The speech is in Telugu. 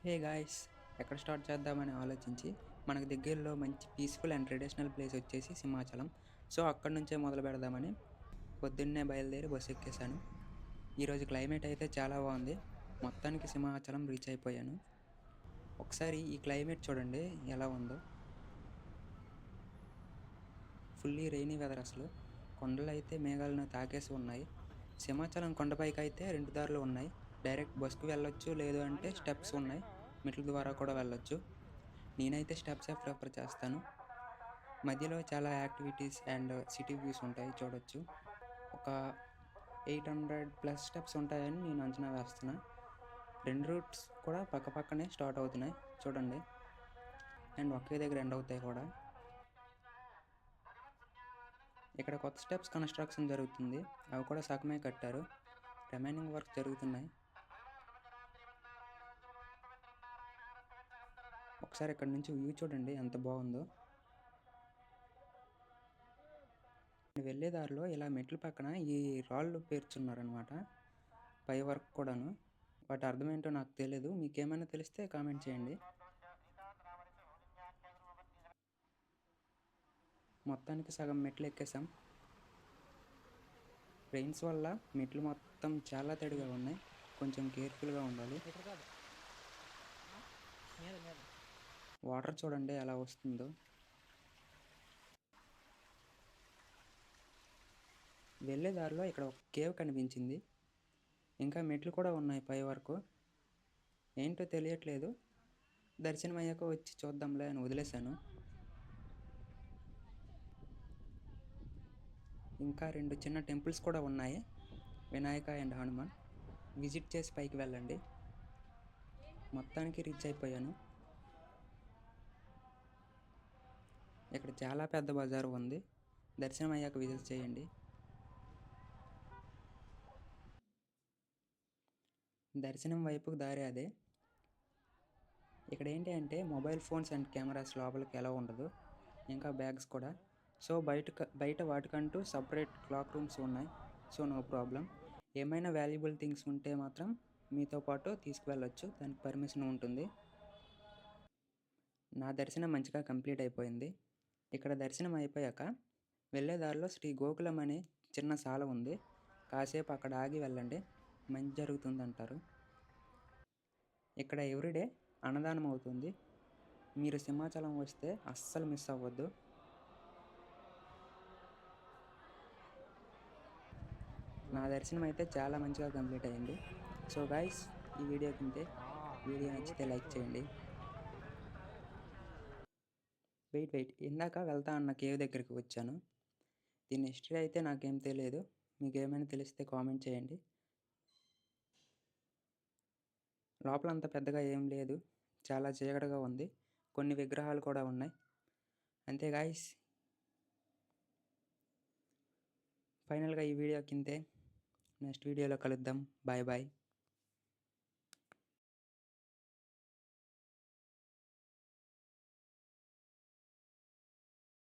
Hey guys! ఎక్కడ స్టార్ట్ చేద్దామని ఆలోచించి, మనకు దగ్గరలో మంచి పీస్‌ఫుల్ అండ్ ట్రెడిషనల్ ప్లేస్ వచ్చేసి సింహాచలం. సో, అక్కడి నుంచే మొదలు పెడదామని పొద్దున్నే బయలుదేరి బస్సు ఎక్కేసాను. ఈరోజు క్లైమేట్ అయితే చాలా బాగుంది. మొత్తానికి సింహాచలం రీచ్ అయిపోయాను. ఒకసారి ఈ క్లైమేట్ చూడండి ఎలా ఉందో. ఫుల్లీ రెయినీ వెదర్ అసలు. కొండలైతే మేఘాలను తాకేసి ఉన్నాయి. సింహాచలం కొండపైకైతే 2 దారులు ఉన్నాయి. డైరెక్ట్ బస్‌కి వెళ్ళొచ్చు. లేదు అంటే స్టెప్స్ ఉన్నాయి. మెట్ల ద్వారా కూడా వెళ్ళొచ్చు. నేనైతే స్టెప్సే ప్రిఫర్ చేస్తాను. మధ్యలో చాలా యాక్టివిటీస్ అండ్ సిటీ వ్యూస్ ఉంటాయి చూడొచ్చు. ఒక 800 ప్లస్ స్టెప్స్ ఉంటాయని నేను అంచనా వేస్తున్నా. 2 రూట్స్ కూడా పక్కపక్కనే స్టార్ట్ అవుతున్నాయి చూడండి. అండ్ ఒకే దగ్గర ఎండ్ అవుతాయి కూడా. ఇక్కడ కొత్త స్టెప్స్ కన్‌స్ట్రక్షన్ జరుగుతుంది. అవి కూడా సగమే కట్టారు. రిమైనింగ్ వర్క్ జరుగుతున్నాయి. ఒకసారి ఇక్కడ నుంచి వ్యూ చూడండి ఎంత బాగుందో. వెళ్ళే దారిలో ఇలా మెట్ల పక్కన ఈ రాళ్ళు పేర్చున్నారనమాట. పై వరకు కూడాను. వాటి అర్థం ఏంటో నాకు తెలీదు. మీకేమైనా తెలిస్తే కామెంట్ చేయండి. మొత్తానికి సగం మెట్లు ఎక్కేసాం. రెయిన్స్ వల్ల మెట్లు మొత్తం చాలా తడిగా ఉన్నాయి. కొంచెం కేర్ఫుల్గా ఉండాలి. వాటర్ చూడండి ఎలా వస్తుందో. వెళ్ళే దారిలో ఇక్కడ ఒక కేవ్ కనిపించింది. ఇంకా మెట్లు కూడా ఉన్నాయి పై వరకు. ఏంటో తెలియట్లేదు. దర్శనం అయ్యాక వచ్చి చూద్దాంలే అని వదిలేశాను. ఇంకా 2 చిన్న టెంపుల్స్ కూడా ఉన్నాయి. వినాయక అండ్ హనుమాన్. విజిట్ చేసి పైకి వెళ్ళండి. మొత్తానికి రీచ్ అయిపోయాను. ఇక్కడ చాలా పెద్ద బజారు ఉంది. దర్శనం అయ్యాక విజిట్ చేయండి. దర్శనం వైపుకు దారి అదే. ఇక్కడ ఏంటి అంటే మొబైల్ ఫోన్స్ అండ్ కెమెరాస్ లోపలికి ఎలా ఉండదు. ఇంకా బ్యాగ్స్ కూడా. సో బయట వాటికంటూ సపరేట్ క్లాక్ రూమ్స్ ఉన్నాయి. So no problem. ఏమైనా వాల్యుబుల్ థింగ్స్ ఉంటే మాత్రం మీతో పాటు తీసుకువెళ్ళొచ్చు. దానికి పర్మిషన్ ఉంటుంది. నా దర్శనం మంచిగా కంప్లీట్ అయిపోయింది. ఇక్కడ దర్శనం అయిపోయాక వెళ్ళే దారిలో శ్రీ గోకులం అనే చిన్న సాల ఉంది. కాసేపు అక్కడ ఆగి వెళ్ళండి. మంచి జరుగుతుందంటారు. ఇక్కడ ఎవ్రీడే అన్నదానం అవుతుంది. మీరు సింహాచలం వస్తే అస్సలు మిస్ అవ్వద్దు. నా దర్శనం అయితే చాలా మంచిగా కంప్లీట్ అయింది. సో గైస్, ఈ వీడియో నచ్చితే లైక్ చేయండి. వెయిట్ ఇందాక వెళ్తా అన్న కేవ్ దగ్గరికి వచ్చాను. దీని హిస్టరీ అయితే నాకేం తెలియదు. మీకేమైనా తెలిస్తే కామెంట్ చేయండి. లోపల అంత పెద్దగా ఏం లేదు. చాలా చీకటిగా ఉంది. కొన్ని విగ్రహాలు కూడా ఉన్నాయి. అంతే గాయ్స్. ఫైనల్గా ఈ వీడియో కింతే. నెక్స్ట్ వీడియోలో కలుద్దాం. Bye bye.